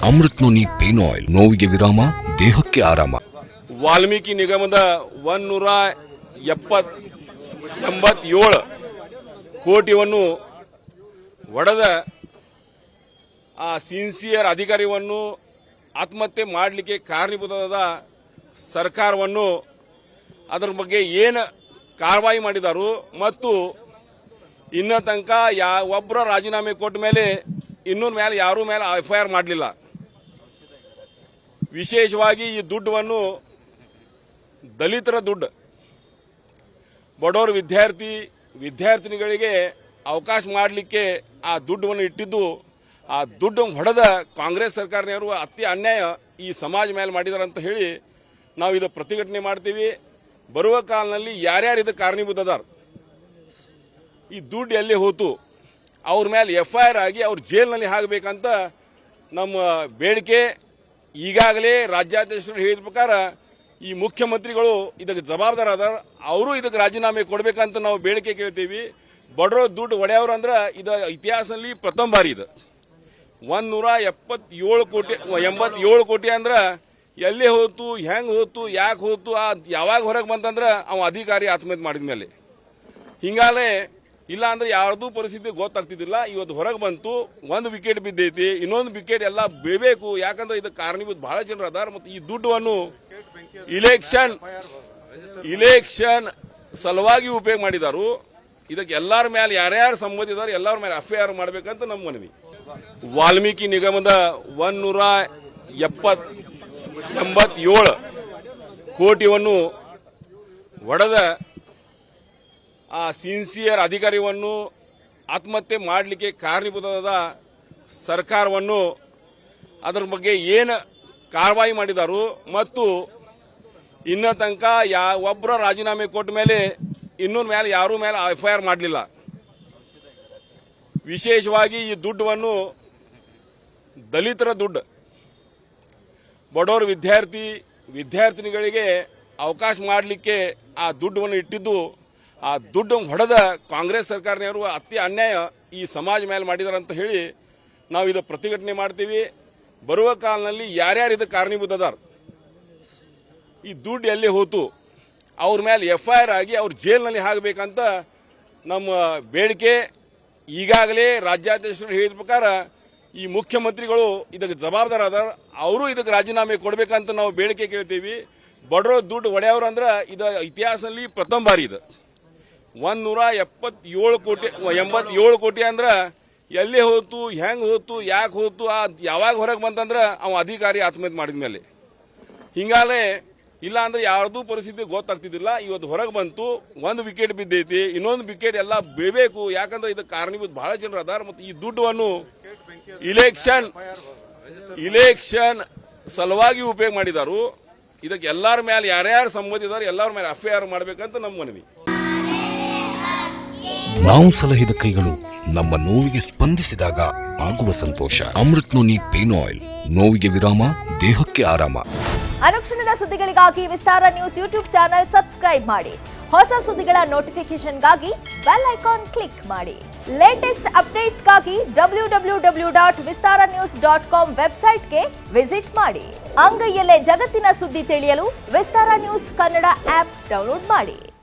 Amrit noni pain oil, ನೋವಿಗೆ ವಿರಾಮ, ದೇಹಕ್ಕೆ ಆರಾಮ. ವಾಲ್ಮೀಕಿ ನಿಗಮದ 187 ಕೋಟಿಯನ್ನು ಒಡೆದ ಆ ಸಿನ್ಸಿಯರ್ ಅಧಿಕಾರಿಯನ್ನು ಆತ್ಮಹತ್ಯೆ ಮಾಡಲಿಕ್ಕೆ ಕಾರಣೀಭೂತವಾದ ಸರ್ಕಾರವನ್ನು ಅದರ ಬಗ್ಗೆ ಏನು ಕಾರ್ಯವಾಹಿ ಮಾಡಿದರು ಮತ್ತು ಇನ್ನ ತನಕ ಒಬ್ಬರ ರಾಜೀನಾಮೆ ಕೊಟ್ಟ ಮೇಲೆ ಇನ್ನೊಂದು ಮೇಲೆ ಯಾರೂ ಮೇಲೆ FIR ಮಾಡಲಿಲ್ಲ. ವಿಶೇಷವಾಗಿ ಈ ದುಡ್ಡನ್ನು ದಲಿತರ ದುಡ್ಡು, ಬಡವರು ವಿದ್ಯಾರ್ಥಿನಿಗಳಿಗೆ ಅವಕಾಶ ಮಾಡಲಿಕ್ಕೆ ಆ ದುಡ್ಡನ್ನು ಇಟ್ಟಿದ್ದು, ಆ ದುಡ್ಡು ಹೊಡೆದ ಕಾಂಗ್ರೆಸ್ ಸರ್ಕಾರದವರು ಅತಿ ಅನ್ಯಾಯ ಈ ಸಮಾಜ ಮೇಲೆ ಮಾಡಿದಾರೆ ಅಂತ ಹೇಳಿ ನಾವು ಇದು ಪ್ರತಿಭಟನೆ ಮಾಡ್ತೀವಿ. ಬರುವ ಕಾಲದಲ್ಲಿ ಯಾರ್ಯಾರು ಇದಕ್ಕೆ ಕಾರಣೀಭೂತದಾರ, ಈ ದುಡ್ಡು ಎಲ್ಲಿ ಹೋತು, ಅವ್ರ ಮೇಲೆ FIR ಆಗಿ ಅವ್ರ ಜೈಲಿನಲ್ಲಿ ಹಾಕಬೇಕಂತ ನಮ್ಮ ಬೇಡಿಕೆ. ಈಗಾಗಲೇ ರಾಜ್ಯಾಧ್ಯಕ್ಷರು ಹೇಳಿದ ಪ್ರಕಾರ ಈ ಮುಖ್ಯಮಂತ್ರಿಗಳು ಇದಕ್ಕೆ ಜವಾಬ್ದಾರ ಅದಾರ, ಅವರು ಇದಕ್ಕೆ ರಾಜೀನಾಮೆ ಕೊಡಬೇಕಂತ ನಾವು ಬೇಡಿಕೆ ಕೇಳ್ತೀವಿ. ಬಡವರು ದುಡ್ಡು ಒಡೆಯವರು ಅಂದ್ರೆ ಇದು ಇತಿಹಾಸದಲ್ಲಿ ಪ್ರಥಮ ಬಾರಿ. ಇದು 187 ಕೋಟಿ ಅಂದ್ರೆ ಎಲ್ಲಿ ಹೋತು, ಹೆಂಗೆ ಹೋತು, ಯಾಕೆ ಹೋತು, ಯಾವಾಗ ಹೊರಗೆ ಬಂತಂದ್ರೆ ಅವ ಅಧಿಕಾರಿ ಆತ್ಮಹತ್ಯೆ ಮಾಡಿದ ಮೇಲೆ. ಹಿಂಗಾಲೆ ಇಲ್ಲ ಅಂದ್ರೆ ಯಾರ್ದು ಪರಿಸ್ಥಿತಿ ಗೊತ್ತಾಗ್ತಿದ್ದಿಲ್ಲ. ಇವತ್ತು ಹೊರಗೆ ಬಂತು, ಒಂದು ವಿಕೆಟ್ ಬಿದ್ದೈತಿ, ಇನ್ನೊಂದು ವಿಕೆಟ್ ಎಲ್ಲ ಬೀಳಬೇಕು. ಯಾಕಂದ್ರೆ ಇದಕ್ಕೆ ಕಾರಣೀಭೂತ ಬಹಳ ಜನರು ಅದಾರ. ಮತ್ತು ಈ ದುಡ್ಡನ್ನು ಇಲೆಕ್ಷನ್ ಸಲುವಾಗಿ ಉಪಯೋಗ ಮಾಡಿದಾರು. ಇದಕ್ಕೆ ಎಲ್ಲರ ಮೇಲೆ ಯಾರ್ಯಾರು ಸಂಬಂಧಿಸಿದಾರೆ ಎಲ್ಲರ ಮೇಲೆ FIR ಮಾಡಬೇಕಂತ ನಮ್ಮ ಮನವಿ. ವಾಲ್ಮೀಕಿ ನಿಗಮದ 187 ಕೋಟಿಯನ್ನು ಒಡೆದ ಆ ಸಿನ್ಸಿಯರ್ ಅಧಿಕಾರಿಯನ್ನು ಆತ್ಮಹತ್ಯೆ ಮಾಡಲಿಕ್ಕೆ ಕಾರಣೀಭೂತವಾದ ಸರ್ಕಾರವನ್ನು ಅದರ ಬಗ್ಗೆ ಏನು ಕಾರ್ಯವಾಹಿ ಮಾಡಿದರು ಮತ್ತು ಇನ್ನ ತನಕ ಒಬ್ಬರ ರಾಜೀನಾಮೆ ಕೊಟ್ಟ ಮೇಲೆ ಇನ್ನೊಂದು ಮೇಲೆ ಯಾರೂ ಮೇಲೆ FIR ಮಾಡಲಿಲ್ಲ. ವಿಶೇಷವಾಗಿ ಈ ದುಡ್ಡನ್ನು ದಲಿತರ ದುಡ್ಡು, ಬಡವರು ವಿದ್ಯಾರ್ಥಿನಿಗಳಿಗೆ ಅವಕಾಶ ಮಾಡಲಿಕ್ಕೆ ಆ ದುಡ್ಡನ್ನು ಇಟ್ಟಿದ್ದು, ಆ ದುಡ್ಡು ಹೊಡೆದ ಕಾಂಗ್ರೆಸ್ ಸರ್ಕಾರದವರು ಅತಿ ಅನ್ಯಾಯ ಈ ಸಮಾಜ ಮೇಲೆ ಮಾಡಿದಾರೆ ಅಂತ ಹೇಳಿ ನಾವು ಇದು ಪ್ರತಿಭಟನೆ ಮಾಡ್ತೀವಿ. ಬರುವ ಕಾಲದಲ್ಲಿ ಯಾರ್ಯಾರು ಇದಕ್ಕೆ ಕಾರಣೀಭೂತದಾರ, ಈ ದುಡ್ಡು ಎಲ್ಲಿ ಹೋತು, ಅವ್ರ ಮೇಲೆ FIR ಆಗಿ ಅವ್ರ ಜೈಲಿನಲ್ಲಿ ಹಾಕಬೇಕಂತ ನಮ್ಮ ಬೇಡಿಕೆ. ಈಗಾಗಲೇ ರಾಜ್ಯಾಧ್ಯಕ್ಷರು ಹೇಳಿದ ಪ್ರಕಾರ ಈ ಮುಖ್ಯಮಂತ್ರಿಗಳು ಇದಕ್ಕೆ ಜವಾಬ್ದಾರ ಅದಾರ, ಅವರು ಇದಕ್ಕೆ ರಾಜೀನಾಮೆ ಕೊಡಬೇಕಂತ ನಾವು ಬೇಡಿಕೆ ಕೇಳ್ತೀವಿ. ಬಡವರು ದುಡ್ಡು ಒಡೆಯವರು ಅಂದ್ರೆ ಇದು ಇತಿಹಾಸದಲ್ಲಿ ಪ್ರಥಮ ಬಾರಿ. ಇದು 187 ಕೋಟಿ ಅಂದ್ರೆ ಎಲ್ಲಿ ಹೋತು, ಹೆಂಗೆ ಹೋತು, ಯಾಕೆ ಹೋತು, ಯಾವಾಗ ಹೊರಗೆ ಬಂತಂದ್ರೆ ಅವ ಅಧಿಕಾರಿ ಆತ್ಮಹತ್ಯೆ ಮಾಡಿದ ಮೇಲೆ. ಹಿಂಗಾಲೆ ಇಲ್ಲ ಅಂದ್ರೆ ಯಾರ್ದು ಪರಿಸ್ಥಿತಿ ಗೊತ್ತಾಗ್ತಿದ್ದಿಲ್ಲ. ಇವತ್ತು ಹೊರಗೆ ಬಂತು, ಒಂದು ವಿಕೆಟ್ ಬಿದ್ದೈತಿ, ಇನ್ನೊಂದು ವಿಕೆಟ್ ಎಲ್ಲ ಬೀಳಬೇಕು. ಯಾಕಂದ್ರೆ ಇದಕ್ಕೆ ಕಾರಣೀಭೂತ ಬಹಳ ಜನರು ಅದಾರ. ಮತ್ತು ಈ ದುಡ್ಡನ್ನು ಇಲೆಕ್ಷನ್ ಸಲುವಾಗಿ ಉಪಯೋಗ ಮಾಡಿದಾರು. ಇದಕ್ಕೆ ಎಲ್ಲರ ಮೇಲೆ ಯಾರ್ಯಾರು ಸಂಬಂಧಿಸಿದಾರೆ ಎಲ್ಲರ ಮೇಲೆ FIR ಮಾಡಬೇಕಂತ ನಮ್ಮ ಮನವಿ. ನಾವು ಸಲಹಿದ ಕೈಗಳು ನಮ್ಮ ನೋವಿಗೆ ಸ್ಪಂದಿಸಿದಾಗ ಆಗುವ ಸಂತೋಷ. ಅಮೃತ್ ನೋನಿ ಪೇನ್ ಆಯಿಲ್, ನೋವಿಗೆ ವಿರಾಮ, ದೇಹಕ್ಕೆ ಆರಾಮ. ಅನುಕ್ಷಣದ ಸುದ್ದಿಗಳಿಗಾಗಿ ವಿಸ್ತಾರ ನ್ಯೂಸ್ ಯೂಟ್ಯೂಬ್ ಚಾನೆಲ್ ಸಬ್ಸ್ಕ್ರೈಬ್ ಮಾಡಿ. ಹೊಸ ಸುದ್ದಿಗಳ ನೋಟಿಫಿಕೇಶನ್ಗಾಗಿ ಬೆಲ್ ಐಕಾನ್ ಕ್ಲಿಕ್ ಮಾಡಿ. ಲೇಟೆಸ್ಟ್ ಅಪ್ಡೇಟ್ಸ್ಗಾಗಿ www.vistaranews.com ವೆಬ್ಸೈಟ್ಗೆ ವಿಸಿಟ್ ಮಾಡಿ. ಅಂಗೈಯಲ್ಲೇ ಜಗತ್ತಿನ ಸುದ್ದಿ ತಿಳಿಯಲು ವಿಸ್ತಾರ ನ್ಯೂಸ್ ಕನ್ನಡ ಆಪ್ ಡೌನ್ಲೋಡ್ ಮಾಡಿ.